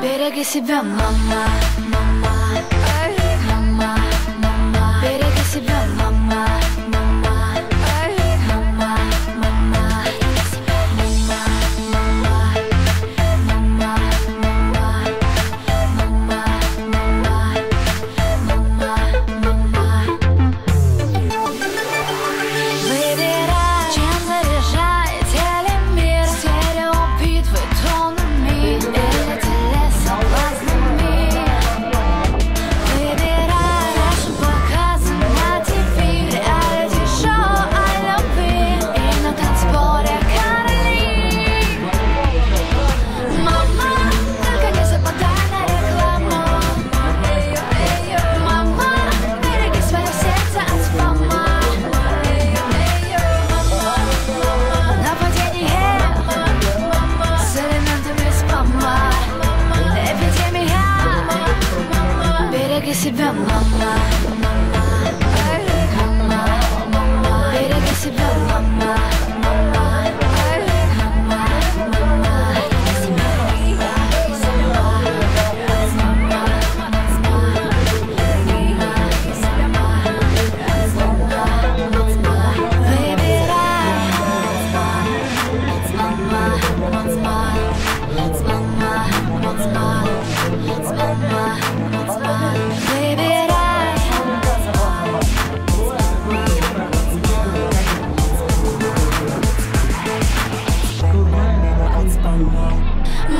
Береги себя, мама, мама, мама, мама. Береги себя, мама, мама, мама, мама, выбирай, чем заряжай телемир. Стереобитвы тонами или телесоблазнами. Выбирай, наши показы на ТВ, реалити-шоу о любви и на танцполе короли. Мама, только не западай на рекламу. Мама, береги свое сердце от спама. Нападение с элементами спама. Эпидемия. Береги себя, мама, мама, мама. Береги себя, мама, мама, мама.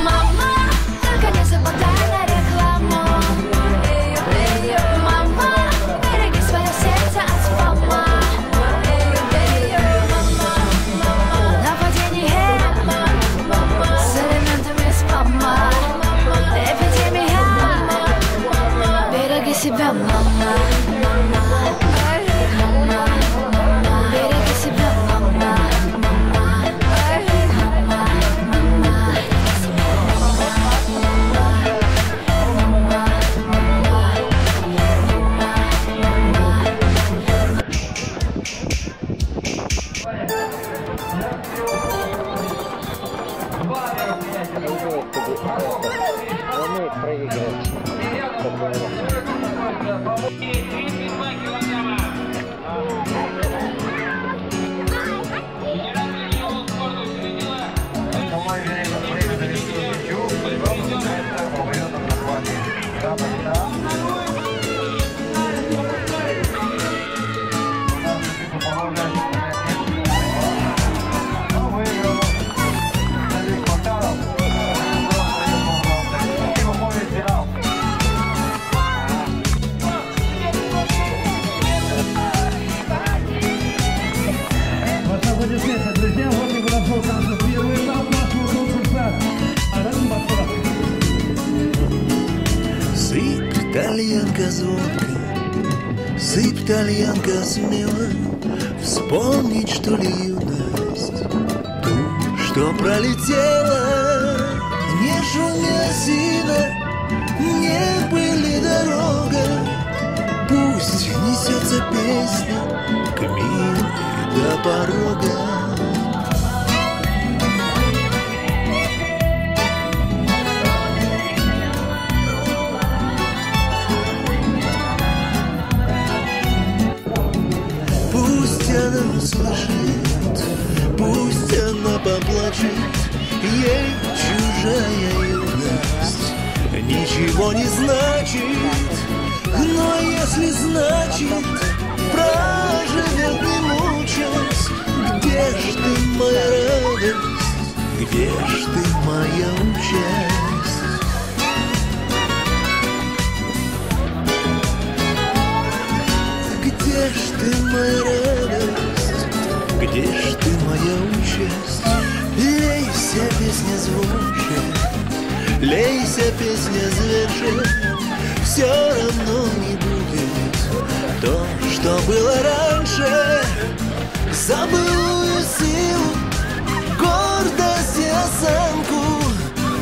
Мама, только не западай на рекламу. Мама, береги свое сердце от спама. Нападение с элементами спама. Эпидемия. Береги себя, мама, мама, мама. Береги себя, мама, мама, мама. Он умеет проигрывать. Друзья, вот и подошел к нам первый этап нашего конкурса. Сыпь, тальянка звонко, сыпь, тальянка смело. Вспомнить, что ли, юность, ту, что пролетела. Не шумя сильно, не пыли дорога. Пусть несется песня к миру до порога. Пусть она услышит, пусть она поплачет, ей чужая юность ничего не значит. Но если значит, Где ж ты, моя участь? Где ж ты, моя радость? Где ж ты, моя участь? Лейся, песня звонче, лейся, песня зверже, все равно не будет то, что было раньше. Забылую силу, гордость и осанку,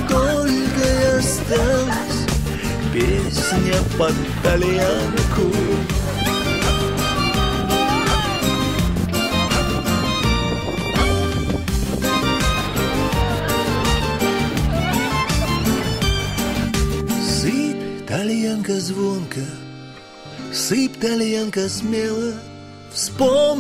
только и осталась песня под тальянку. Сыпь, тальянка звонко, сыпь, тальянка смело, вспомни